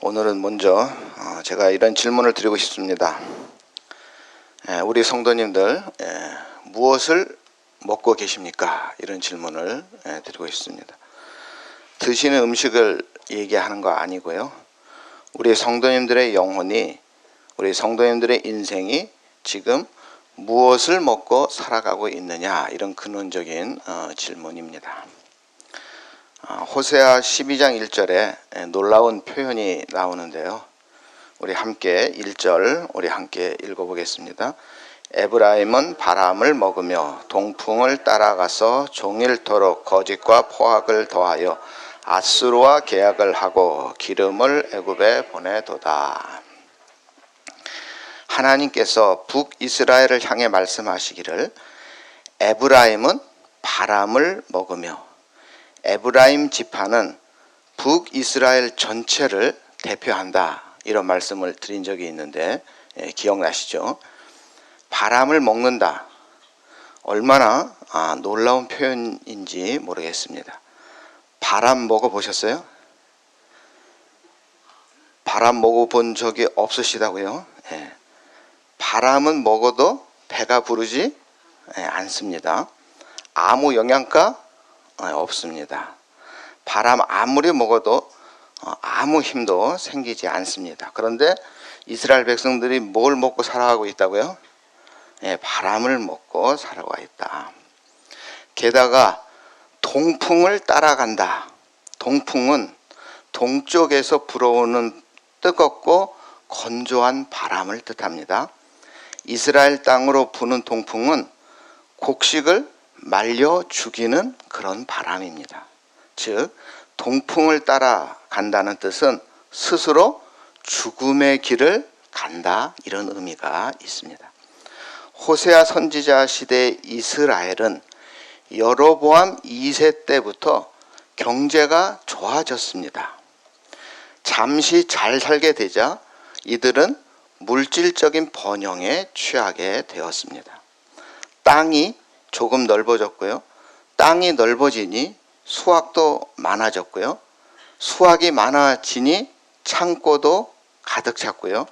오늘은 먼저 제가 이런 질문을 드리고 싶습니다. 우리 성도님들 무엇을 먹고 계십니까? 이런 질문을 드리고 싶습니다. 드시는 음식을 얘기하는 거 아니고요. 우리 성도님들의 영혼이, 우리 성도님들의 인생이 지금 무엇을 먹고 살아가고 있느냐, 이런 근원적인 질문입니다. 호세아 12장 1절에 놀라운 표현이 나오는데요. 우리 함께 1절 우리 함께 읽어보겠습니다. 에브라임은 바람을 먹으며 동풍을 따라가서 종일토록 거짓과 포악을 더하여 아수르와 계약을 하고 기름을 애굽에 보내도다. 하나님께서 북이스라엘을 향해 말씀하시기를 에브라임은 바람을 먹으며, 에브라임 지파는 북이스라엘 전체를 대표한다, 이런 말씀을 드린 적이 있는데 기억나시죠? 바람을 먹는다. 얼마나 놀라운 표현인지 모르겠습니다. 바람 먹어보셨어요? 바람 먹어본 적이 없으시다고요? 바람은 먹어도 배가 부르지 않습니다. 아무 영양가 없습니다. 바람 아무리 먹어도 아무 힘도 생기지 않습니다. 그런데 이스라엘 백성들이 뭘 먹고 살아가고 있다고요? 바람을 먹고 살아가고 있다. 게다가 동풍을 따라간다. 동풍은 동쪽에서 불어오는 뜨겁고 건조한 바람을 뜻합니다. 이스라엘 땅으로 부는 동풍은 곡식을 말려 죽이는 그런 바람입니다. 즉 동풍을 따라간다는 뜻은 스스로 죽음의 길을 간다, 이런 의미가 있습니다. 호세아 선지자 시대의 이스라엘은 여로보암 2세 때부터 경제가 좋아졌습니다. 잠시 잘 살게 되자 이들은 물질적인 번영에 취하게 되었습니다. 땅이 조금 넓어졌고요. 땅이 넓어지니 수확도 많아졌고요. 수확이 많아지니 창고도 가득 찼고요.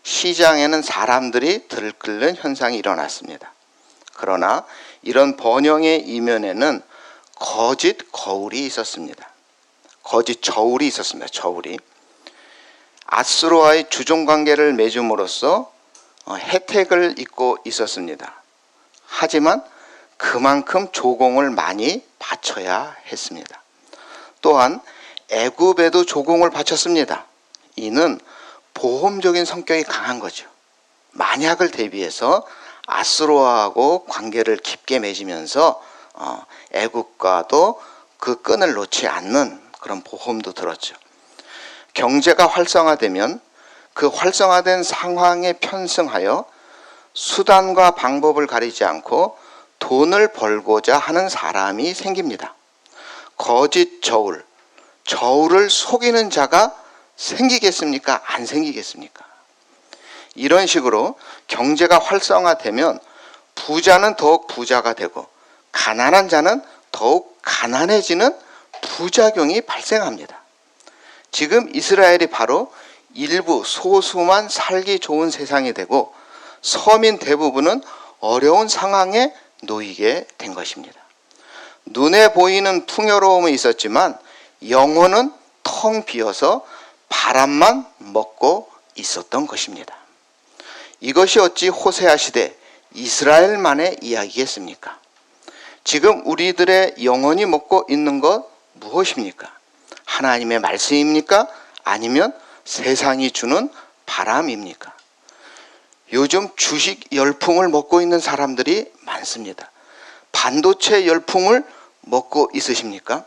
시장에는 사람들이 들끓는 현상이 일어났습니다. 그러나 이런 번영의 이면에는 거짓 거울이 있었습니다. 거짓 저울이 있었습니다. 저울이. 아수르와의 주종관계를 맺음으로써 혜택을 입고 있었습니다. 하지만 그만큼 조공을 많이 바쳐야 했습니다. 또한 애굽에도 조공을 바쳤습니다. 이는 보험적인 성격이 강한 거죠. 만약을 대비해서 아수르와하고 관계를 깊게 맺으면서 애굽과도 그 끈을 놓지 않는 그런 보험도 들었죠. 경제가 활성화되면 그 활성화된 상황에 편승하여 수단과 방법을 가리지 않고 돈을 벌고자 하는 사람이 생깁니다. 거짓 저울, 저울을 속이는 자가 생기겠습니까? 안 생기겠습니까? 이런 식으로 경제가 활성화되면 부자는 더욱 부자가 되고 가난한 자는 더욱 가난해지는 부작용이 발생합니다. 지금 이스라엘이 바로 일부 소수만 살기 좋은 세상이 되고 서민 대부분은 어려운 상황에 놓이게 된 것입니다. 눈에 보이는 풍요로움은 있었지만 영혼은 텅 비어서 바람만 먹고 있었던 것입니다. 이것이 어찌 호세아 시대 이스라엘만의 이야기겠습니까? 지금 우리들의 영혼이 먹고 있는 것 무엇입니까? 하나님의 말씀입니까? 아니면 세상이 주는 바람입니까? 요즘 주식 열풍을 먹고 있는 사람들이 많습니다. 반도체 열풍을 먹고 있으십니까?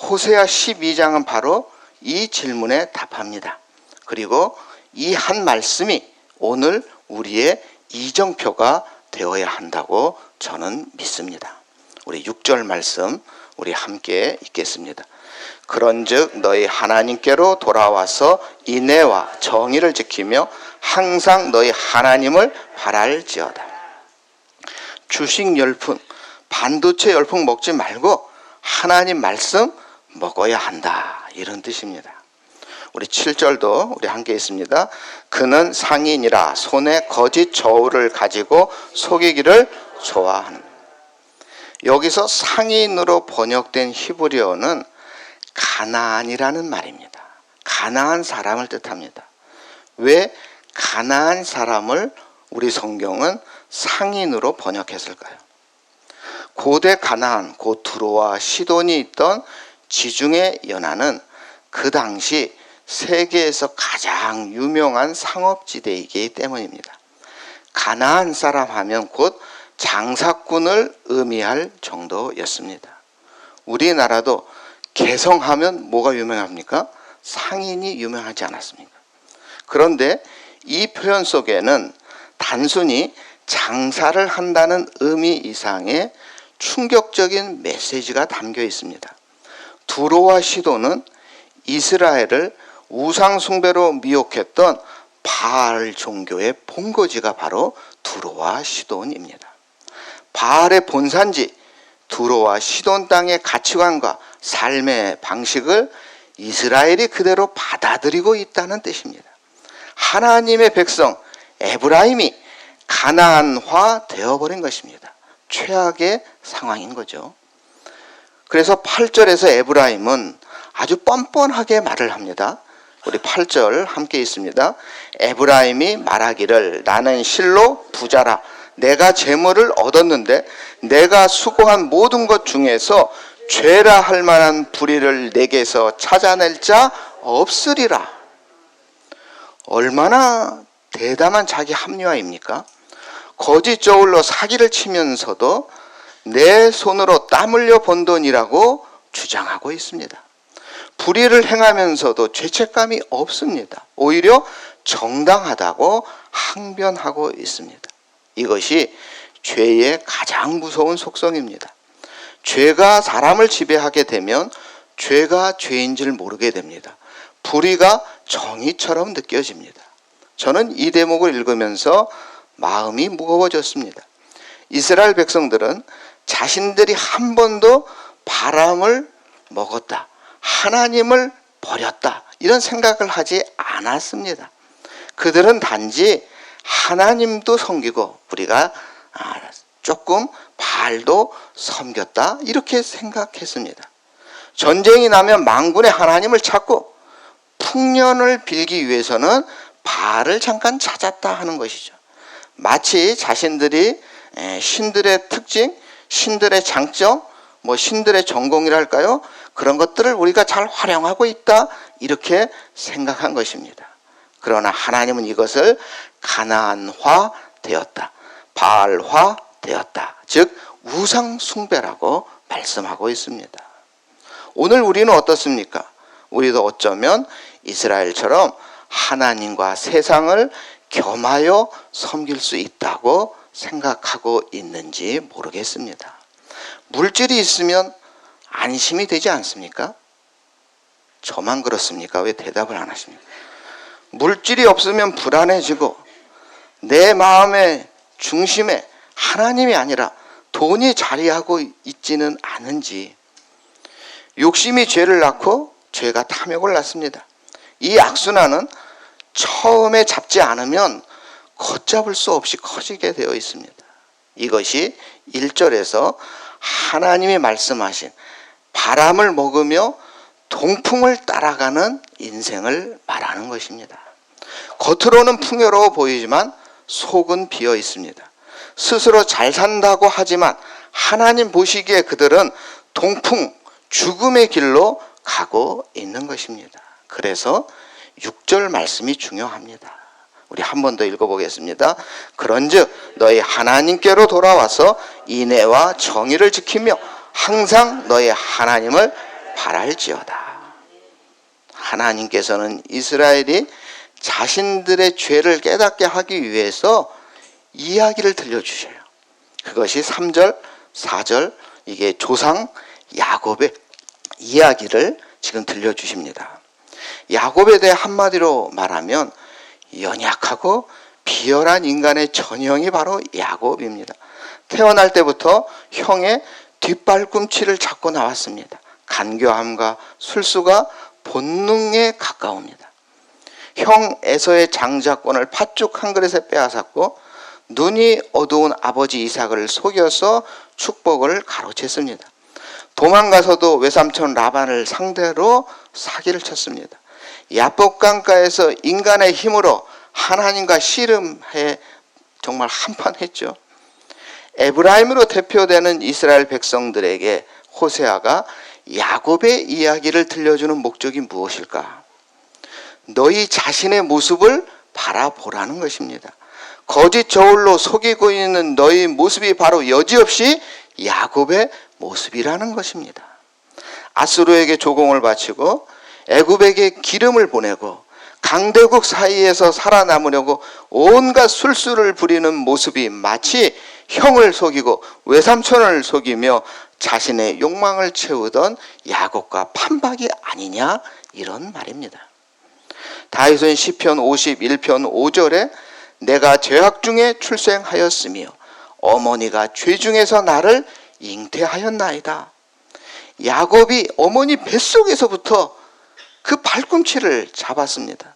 호세아 12장은 바로 이 질문에 답합니다. 그리고 이 한 말씀이 오늘 우리의 이정표가 되어야 한다고 저는 믿습니다. 우리 6절 말씀 우리 함께 읽겠습니다. 그런즉 너희 하나님께로 돌아와서 인애와 정의를 지키며 항상 너희 하나님을 바랄지어다. 주식 열풍, 반도체 열풍 먹지 말고 하나님 말씀 먹어야 한다, 이런 뜻입니다. 우리 7절도 우리 함께 있습니다. 그는 상인이라 손에 거짓 저울을 가지고 속이기를 좋아하는. 여기서 상인으로 번역된 히브리어는 가나안이라는 말입니다. 가나안 사람을 뜻합니다. 왜 가나안 사람을 우리 성경은 상인으로 번역했을까요? 고대 가나안, 곧 두로와 시돈이 있던 지중해 연안은 그 당시 세계에서 가장 유명한 상업지대이기 때문입니다. 가나안 사람 하면 곧 장사꾼을 의미할 정도였습니다. 우리나라도 개성하면 뭐가 유명합니까? 상인이 유명하지 않았습니까? 그런데 이 표현 속에는 단순히 장사를 한다는 의미 이상의 충격적인 메시지가 담겨 있습니다. 두로와 시돈은 이스라엘을 우상 숭배로 미혹했던 바알 종교의 본거지가 바로 두로와 시돈입니다. 바알의 본산지 두로와 시돈 땅의 가치관과 삶의 방식을 이스라엘이 그대로 받아들이고 있다는 뜻입니다. 하나님의 백성 에브라임이 가나안화 되어버린 것입니다. 최악의 상황인 거죠. 그래서 8절에서 에브라임은 아주 뻔뻔하게 말을 합니다. 우리 8절 함께 있습니다. 에브라임이 말하기를 나는 실로 부자라. 내가 재물을 얻었는데 내가 수고한 모든 것 중에서 죄라 할 만한 불의를 내게서 찾아낼 자 없으리라. 얼마나 대담한 자기 합리화입니까? 거짓 저울로 사기를 치면서도 내 손으로 땀 흘려 번 돈이라고 주장하고 있습니다. 불의를 행하면서도 죄책감이 없습니다. 오히려 정당하다고 항변하고 있습니다. 이것이 죄의 가장 무서운 속성입니다. 죄가 사람을 지배하게 되면 죄가 죄인 줄 모르게 됩니다. 불의가 정의처럼 느껴집니다. 저는 이 대목을 읽으면서 마음이 무거워졌습니다. 이스라엘 백성들은 자신들이 한 번도 바람을 먹었다, 하나님을 버렸다, 이런 생각을 하지 않았습니다. 그들은 단지 하나님도 섬기고 우리가 조금 바알도 섬겼다, 이렇게 생각했습니다. 전쟁이 나면 만군의 하나님을 찾고 풍년을 빌기 위해서는 바알을 잠깐 찾았다 하는 것이죠. 마치 자신들이 신들의 특징, 신들의 장점, 신들의 전공이랄까요? 그런 것들을 우리가 잘 활용하고 있다, 이렇게 생각한 것입니다. 그러나 하나님은 이것을 가나안화 되었다, 바알화 되었다, 즉 우상 숭배라고 말씀하고 있습니다. 오늘 우리는 어떻습니까? 우리도 어쩌면 이스라엘처럼 하나님과 세상을 겸하여 섬길 수 있다고 생각하고 있는지 모르겠습니다. 물질이 있으면 안심이 되지 않습니까? 저만 그렇습니까? 왜 대답을 안 하십니까? 물질이 없으면 불안해지고 내 마음의 중심에 하나님이 아니라 돈이 자리하고 있지는 않은지, 욕심이 죄를 낳고 죄가 탐욕을 낳습니다. 이 악순환은 처음에 잡지 않으면 걷잡을 수 없이 커지게 되어 있습니다. 이것이 1절에서 하나님이 말씀하신 바람을 먹으며 동풍을 따라가는 인생을 말하는 것입니다. 겉으로는 풍요로워 보이지만 속은 비어 있습니다. 스스로 잘 산다고 하지만 하나님 보시기에 그들은 동풍, 죽음의 길로 가고 있는 것입니다. 그래서 6절 말씀이 중요합니다. 우리 한 번 더 읽어보겠습니다. 그런즉 너희 하나님께로 돌아와서 인애와 정의를 지키며 항상 너희 하나님을 바랄지어다. 하나님께서는 이스라엘이 자신들의 죄를 깨닫게 하기 위해서 이야기를 들려주셔요. 그것이 3절, 4절, 이게 조상 야곱의 이야기를 지금 들려주십니다. 야곱에 대해 한마디로 말하면 연약하고 비열한 인간의 전형이 바로 야곱입니다. 태어날 때부터 형의 뒷발꿈치를 잡고 나왔습니다. 간교함과 술수가 본능에 가까웁니다. 형 에서의 장자권을 팥죽 한 그릇에 빼앗았고 눈이 어두운 아버지 이삭을 속여서 축복을 가로챘습니다. 도망가서도 외삼촌 라반을 상대로 사기를 쳤습니다. 야복 강가에서 인간의 힘으로 하나님과 씨름해 정말 한판했죠. 에브라임으로 대표되는 이스라엘 백성들에게 호세아가 야곱의 이야기를 들려주는 목적이 무엇일까? 너희 자신의 모습을 바라보라는 것입니다. 거짓 저울로 속이고 있는 너희 모습이 바로 여지없이 야곱의 모습이라는 것입니다. 아수르에게 조공을 바치고 애굽에게 기름을 보내고 강대국 사이에서 살아남으려고 온갖 술수를 부리는 모습이 마치 형을 속이고 외삼촌을 속이며 자신의 욕망을 채우던 야곱과 판박이 아니냐, 이런 말입니다. 다윗은 시편 51편 5절에 내가 죄악 중에 출생하였으며 어머니가 죄 중에서 나를 잉태하였나이다. 야곱이 어머니 뱃속에서부터 그 발꿈치를 잡았습니다.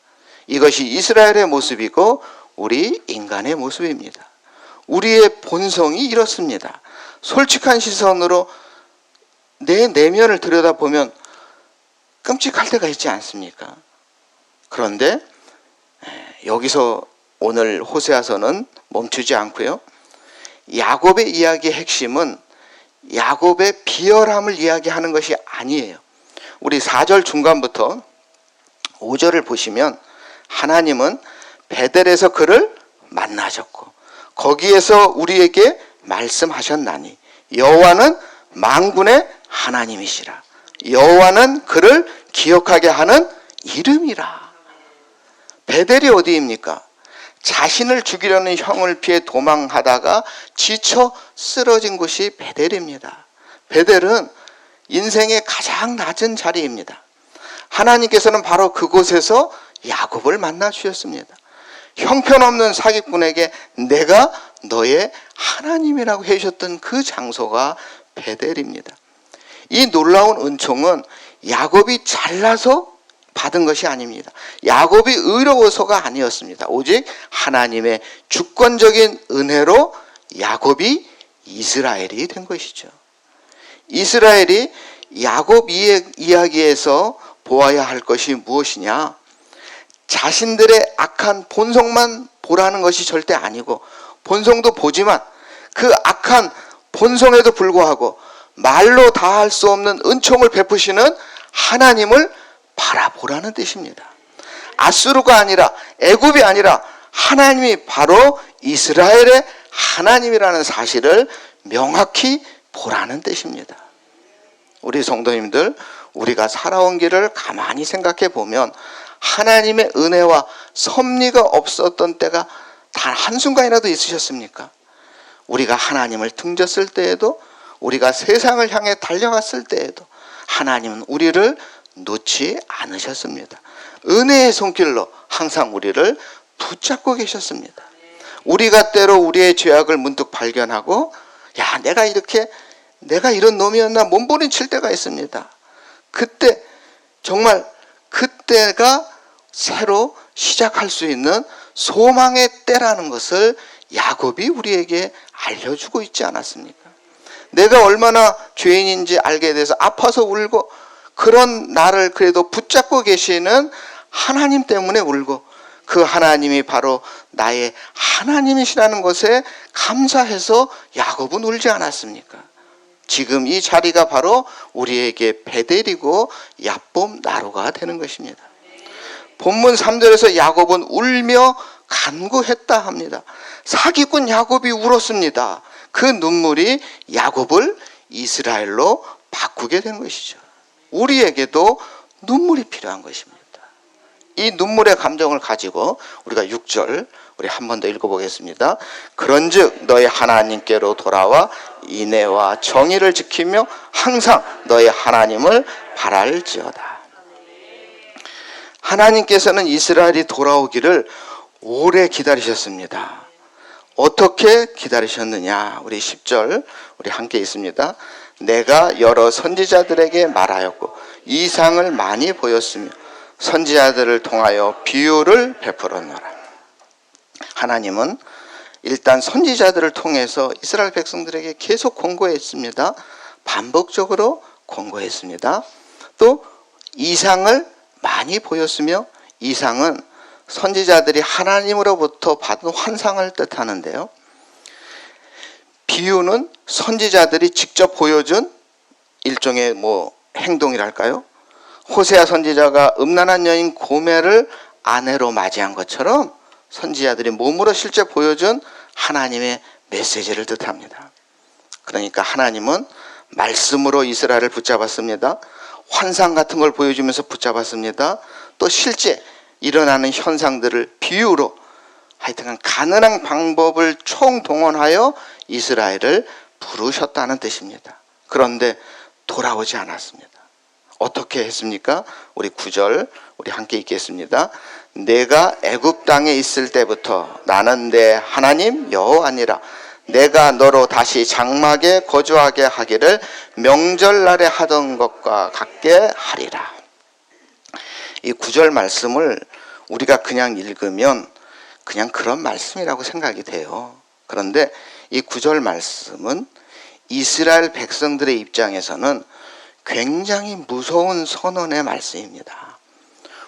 이것이 이스라엘의 모습이고 우리 인간의 모습입니다. 우리의 본성이 이렇습니다. 솔직한 시선으로 내 내면을 들여다보면 끔찍할 때가 있지 않습니까? 그런데 여기서 오늘 호세아서는 멈추지 않고요, 야곱의 이야기의 핵심은 야곱의 비열함을 이야기하는 것이 아니에요. 우리 4절 중간부터 5절을 보시면 하나님은 베델에서 그를 만나셨고 거기에서 우리에게 말씀하셨나니 여호와는 만군의 하나님이시라. 여호와는 그를 기억하게 하는 이름이라. 베델이 어디입니까? 자신을 죽이려는 형을 피해 도망하다가 지쳐 쓰러진 곳이 베델입니다. 베델은 인생의 가장 낮은 자리입니다. 하나님께서는 바로 그곳에서 야곱을 만나 주셨습니다. 형편없는 사기꾼에게 내가 너의 하나님이라고 해주셨던 그 장소가 베델입니다. 이 놀라운 은총은 야곱이 잘나서 받은 것이 아닙니다. 야곱이 의로워서가 아니었습니다. 오직 하나님의 주권적인 은혜로 야곱이 이스라엘이 된 것이죠. 이스라엘이 야곱 이야기에서 보아야 할 것이 무엇이냐? 자신들의 악한 본성만 보라는 것이 절대 아니고, 본성도 보지만 그 악한 본성에도 불구하고 말로 다할 수 없는 은총을 베푸시는 하나님을 바라보라는 뜻입니다. 아수르가 아니라 애굽이 아니라 하나님이 바로 이스라엘의 하나님이라는 사실을 명확히 보라는 뜻입니다. 우리 성도님들, 우리가 살아온 길을 가만히 생각해 보면 하나님의 은혜와 섭리가 없었던 때가 단 한순간이라도 있으셨습니까? 우리가 하나님을 등졌을 때에도, 우리가 세상을 향해 달려갔을 때에도 하나님은 우리를 놓지 않으셨습니다. 은혜의 손길로 항상 우리를 붙잡고 계셨습니다. 우리가 때로 우리의 죄악을 문득 발견하고, 야, 내가 이런 놈이었나 몸부림칠 때가 있습니다. 그때 정말 그때가 새로 시작할 수 있는 소망의 때라는 것을 야곱이 우리에게 알려주고 있지 않았습니까? 내가 얼마나 죄인인지 알게 돼서 아파서 울고, 그런 나를 그래도 붙잡고 계시는 하나님 때문에 울고, 그 하나님이 바로 나의 하나님이시라는 것에 감사해서 야곱은 울지 않았습니까? 지금 이 자리가 바로 우리에게 베델이고 야복 나루가 되는 것입니다. 본문 3절에서 야곱은 울며 간구했다 합니다. 사기꾼 야곱이 울었습니다. 그 눈물이 야곱을 이스라엘로 바꾸게 된 것이죠. 우리에게도 눈물이 필요한 것입니다. 이 눈물의 감정을 가지고 우리가 6절 우리 한 번 더 읽어보겠습니다. 그런즉 너희 하나님께로 돌아와 인애와 정의를 지키며 항상 너희 하나님을 바랄지어다. 하나님께서는 이스라엘이 돌아오기를 오래 기다리셨습니다. 어떻게 기다리셨느냐? 우리 10절 우리 함께 있습니다. 내가 여러 선지자들에게 말하였고 이상을 많이 보였으며 선지자들을 통하여 비유를 베풀었노라. 하나님은 일단 선지자들을 통해서 이스라엘 백성들에게 계속 권고했습니다. 반복적으로 권고했습니다. 또 이상을 많이 보였으며, 이상은 선지자들이 하나님으로부터 받은 환상을 뜻하는데요. 비유는 선지자들이 직접 보여준 일종의 행동이랄까요? 호세아 선지자가 음란한 여인 고멜을 아내로 맞이한 것처럼 선지자들이 몸으로 실제 보여준 하나님의 메시지를 뜻합니다. 그러니까 하나님은 말씀으로 이스라엘을 붙잡았습니다. 환상 같은 걸 보여주면서 붙잡았습니다. 또 실제 일어나는 현상들을 비유로, 하여튼 가능한 방법을 총동원하여 이스라엘을 부르셨다는 뜻입니다. 그런데 돌아오지 않았습니다. 어떻게 했습니까? 우리 9절 우리 함께 읽겠습니다. 내가 애굽 땅에 있을 때부터 나는 내 하나님 여호와니라. 내가 너로 다시 장막에 거주하게 하기를 명절날에 하던 것과 같게 하리라. 이 9절 말씀을 우리가 그냥 읽으면 그냥 그런 말씀이라고 생각이 돼요. 그런데 이 9절 말씀은 이스라엘 백성들의 입장에서는 굉장히 무서운 선언의 말씀입니다.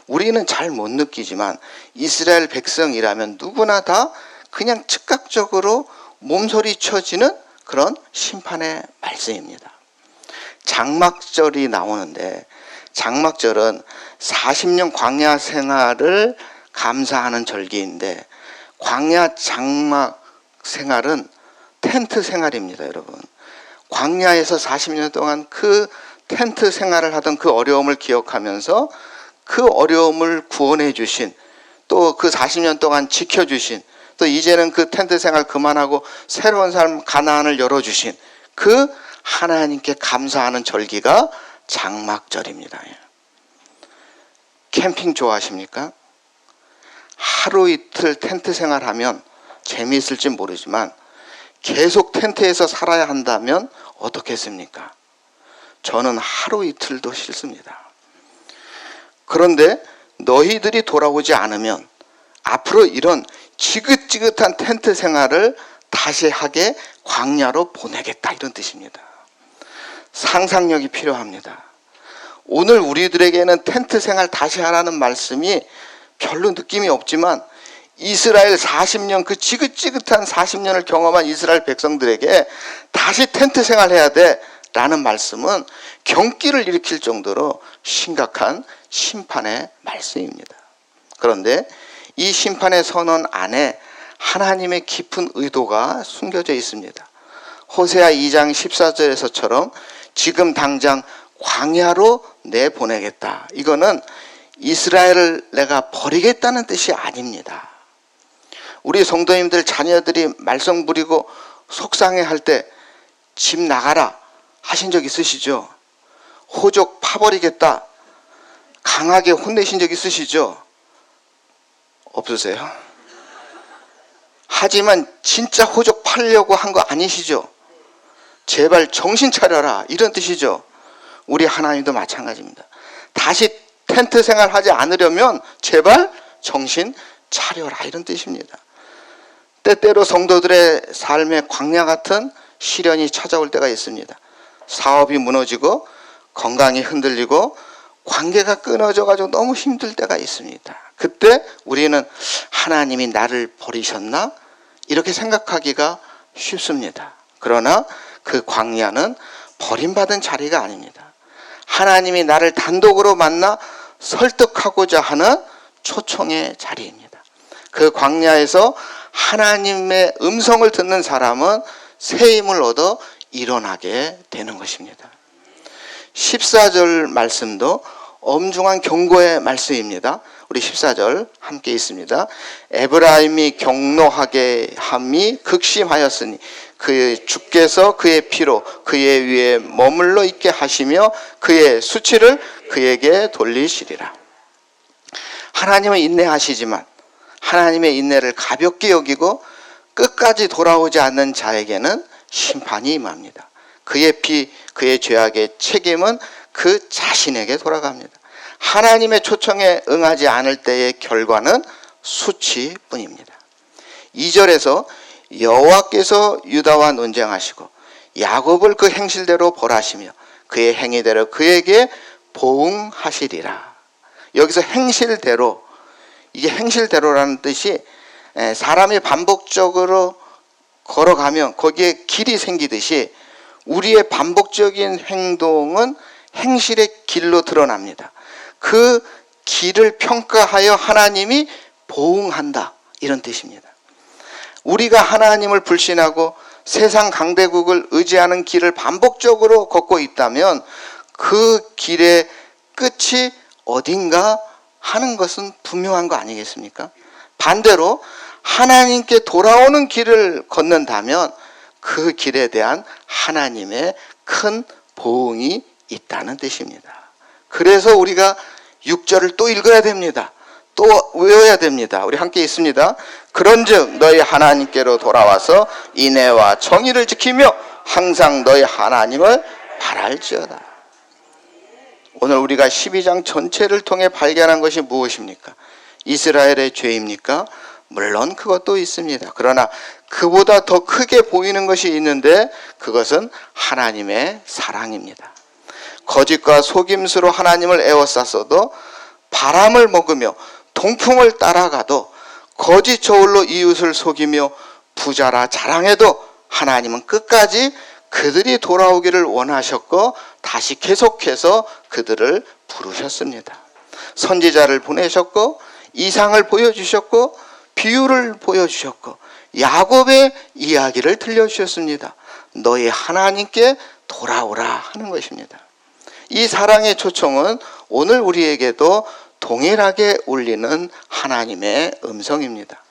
우리는 잘 못 느끼지만 이스라엘 백성이라면 누구나 다 그냥 즉각적으로 몸소리 쳐지는 그런 심판의 말씀입니다. 장막절이 나오는데, 장막절은 40년 광야 생활을 감사하는 절기인데, 광야 장막 생활은 텐트 생활입니다, 여러분. 광야에서 40년 동안 그 텐트 생활을 하던 그 어려움을 기억하면서 그 어려움을 구원해 주신, 또 그 40년 동안 지켜주신, 또 이제는 그 텐트 생활 그만하고 새로운 삶 가나안을 열어주신 그 하나님께 감사하는 절기가 장막절입니다. 캠핑 좋아하십니까? 하루 이틀 텐트 생활하면 재미있을지 모르지만 계속 텐트에서 살아야 한다면 어떻겠습니까? 저는 하루 이틀도 싫습니다. 그런데 너희들이 돌아오지 않으면 앞으로 이런 지긋지긋한 텐트 생활을 다시 하게 광야로 보내겠다, 이런 뜻입니다. 상상력이 필요합니다. 오늘 우리들에게는 텐트 생활 다시 하라는 말씀이 별로 느낌이 없지만 이스라엘 40년, 그 지긋지긋한 40년을 경험한 이스라엘 백성들에게 다시 텐트 생활해야 돼 라는 말씀은 경기를 일으킬 정도로 심각한 심판의 말씀입니다. 그런데 이 심판의 선언 안에 하나님의 깊은 의도가 숨겨져 있습니다. 호세아 2장 14절에서처럼 지금 당장 광야로 내보내겠다. 이거는 이스라엘을 내가 버리겠다는 뜻이 아닙니다. 우리 성도님들 자녀들이 말썽 부리고 속상해할 때 집 나가라 하신 적 있으시죠? 호적 파버리겠다 강하게 혼내신 적 있으시죠? 없으세요? 하지만 진짜 호적 팔려고 한 거 아니시죠? 제발 정신 차려라, 이런 뜻이죠. 우리 하나님도 마찬가지입니다. 다시 텐트 생활하지 않으려면 제발 정신 차려라, 이런 뜻입니다. 때때로 성도들의 삶에 광야 같은 시련이 찾아올 때가 있습니다. 사업이 무너지고 건강이 흔들리고 관계가 끊어져가지고 너무 힘들 때가 있습니다. 그때 우리는 하나님이 나를 버리셨나? 이렇게 생각하기가 쉽습니다. 그러나 그 광야는 버림받은 자리가 아닙니다. 하나님이 나를 단독으로 만나 설득하고자 하는 초청의 자리입니다. 그 광야에서 하나님의 음성을 듣는 사람은 새 힘을 얻어 일어나게 되는 것입니다. 14절 말씀도 엄중한 경고의 말씀입니다. 우리 14절 함께 있습니다. 에브라임이 경노하게 함이 극심하였으니 그의 주께서 그의 피로 그의 위에 머물러 있게 하시며 그의 수치를 그에게 돌리시리라. 하나님은 인내하시지만 하나님의 인내를 가볍게 여기고 끝까지 돌아오지 않는 자에게는 심판이 임합니다. 그의 피, 그의 죄악의 책임은 그 자신에게 돌아갑니다. 하나님의 초청에 응하지 않을 때의 결과는 수치뿐입니다. 2절에서 여호와께서 유다와 논쟁하시고 야곱을 그 행실대로 벌하시며 그의 행위대로 그에게 보응하시리라. 여기서 행실대로, 이게 행실대로라는 뜻이 사람이 반복적으로 걸어가면 거기에 길이 생기듯이 우리의 반복적인 행동은 행실의 길로 드러납니다. 그 길을 평가하여 하나님이 보응한다, 이런 뜻입니다. 우리가 하나님을 불신하고 세상 강대국을 의지하는 길을 반복적으로 걷고 있다면 그 길의 끝이 어딘가 하는 것은 분명한 거 아니겠습니까? 반대로 하나님께 돌아오는 길을 걷는다면 그 길에 대한 하나님의 큰 보응이 있다는 뜻입니다. 그래서 우리가 6절을 또 읽어야 됩니다. 또 외워야 됩니다. 우리 함께 있습니다. 그런즉 너희 하나님께로 돌아와서 인애와 정의를 지키며 항상 너희 하나님을 바랄지어다. 오늘 우리가 12장 전체를 통해 발견한 것이 무엇입니까? 이스라엘의 죄입니까? 물론 그것도 있습니다. 그러나 그보다 더 크게 보이는 것이 있는데 그것은 하나님의 사랑입니다. 거짓과 속임수로 하나님을 애워쌌어도, 바람을 먹으며 동풍을 따라가도, 거짓 저울로 이웃을 속이며 부자라 자랑해도 하나님은 끝까지 그들이 돌아오기를 원하셨고 다시 계속해서 그들을 부르셨습니다. 선지자를 보내셨고 이상을 보여주셨고 비유를 보여주셨고 야곱의 이야기를 들려주셨습니다. 너희 하나님께 돌아오라 하는 것입니다. 이 사랑의 초청은 오늘 우리에게도 동일하게 울리는 하나님의 음성입니다.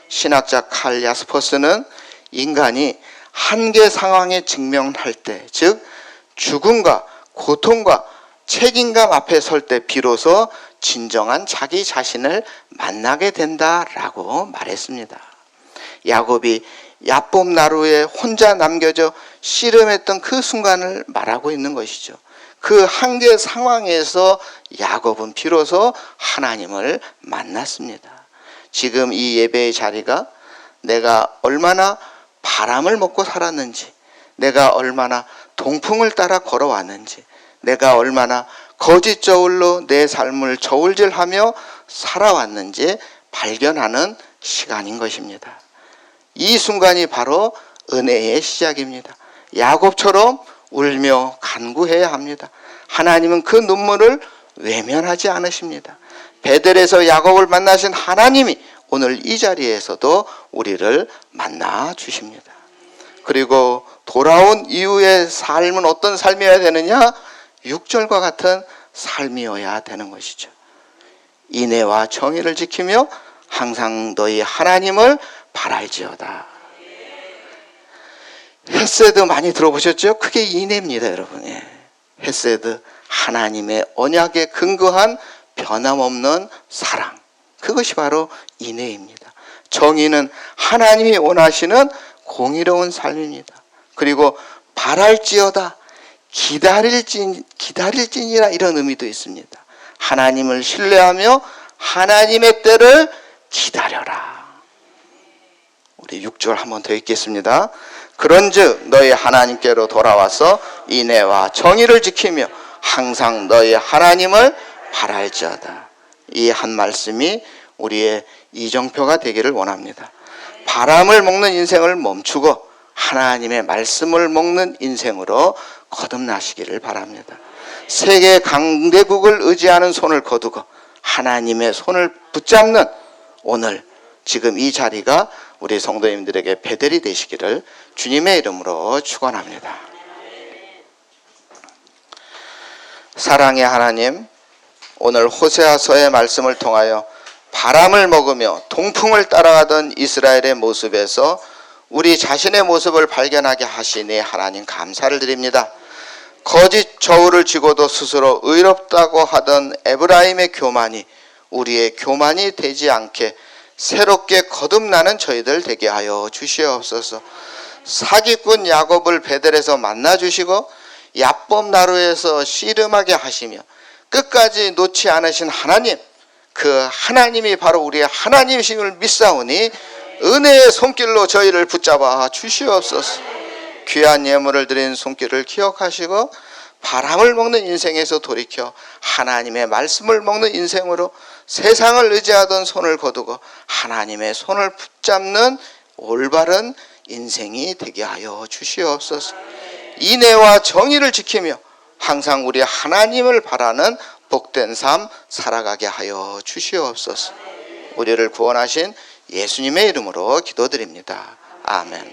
신학자 칼 야스퍼스는 인간이 한계 상황에 직면할 때, 즉 죽음과 고통과 책임감 앞에 설 때 비로소 진정한 자기 자신을 만나게 된다라고 말했습니다. 야곱이 야복 나루에 혼자 남겨져 씨름했던 그 순간을 말하고 있는 것이죠. 그 한계 상황에서 야곱은 비로소 하나님을 만났습니다. 지금 이 예배의 자리가 내가 얼마나 바람을 먹고 살았는지, 내가 얼마나 동풍을 따라 걸어왔는지, 내가 얼마나 거짓 저울로 내 삶을 저울질하며 살아왔는지 발견하는 시간인 것입니다. 이 순간이 바로 은혜의 시작입니다. 야곱처럼 울며 간구해야 합니다. 하나님은 그 눈물을 외면하지 않으십니다. 베델에서 야곱을 만나신 하나님이 오늘 이 자리에서도 우리를 만나 주십니다. 그리고 돌아온 이후의 삶은 어떤 삶이어야 되느냐? 6절과 같은 삶이어야 되는 것이죠. 인애와 정의를 지키며 항상 너희 하나님을 바랄지어다. 헤세드 많이 들어보셨죠? 그게 인애입니다, 여러분. 헤세드, 하나님의 언약에 근거한 변함없는 사랑, 그것이 바로 인애입니다. 정의는 하나님이 원하시는 공의로운 삶입니다. 그리고 바랄지어다, 기다릴지니라, 이런 의미도 있습니다. 하나님을 신뢰하며 하나님의 때를 기다려라. 우리 6절 한번 더 읽겠습니다. 그런즉 너희 하나님께로 돌아와서 인애와 정의를 지키며 항상 너희 하나님을 바랄지어다. 이 한 말씀이 우리의 이정표가 되기를 원합니다. 바람을 먹는 인생을 멈추고 하나님의 말씀을 먹는 인생으로 거듭나시기를 바랍니다. 세계 강대국을 의지하는 손을 거두고 하나님의 손을 붙잡는 오늘 지금 이 자리가 우리 성도님들에게 베델이 되시기를 주님의 이름으로 축원합니다. 사랑의 하나님, 오늘 호세아서의 말씀을 통하여 바람을 먹으며 동풍을 따라가던 이스라엘의 모습에서 우리 자신의 모습을 발견하게 하시니 하나님 감사를 드립니다. 거짓 저울을 쥐고도 스스로 의롭다고 하던 에브라임의 교만이 우리의 교만이 되지 않게 새롭게 거듭나는 저희들 되게 하여 주시옵소서. 사기꾼 야곱을 베델에서 만나 주시고 야법 나루에서 씨름하게 하시며 끝까지 놓지 않으신 하나님, 그 하나님이 바로 우리의 하나님이심을 믿사오니 은혜의 손길로 저희를 붙잡아 주시옵소서. 귀한 예물을 드린 손길을 기억하시고 바람을 먹는 인생에서 돌이켜 하나님의 말씀을 먹는 인생으로 세상을 의지하던 손을 거두고 하나님의 손을 붙잡는 올바른 인생이 되게 하여 주시옵소서. 인애와 정의를 지키며 항상 우리 하나님을 바라는 복된 삶 살아가게 하여 주시옵소서. 우리를 구원하신 예수님의 이름으로 기도드립니다. 아멘.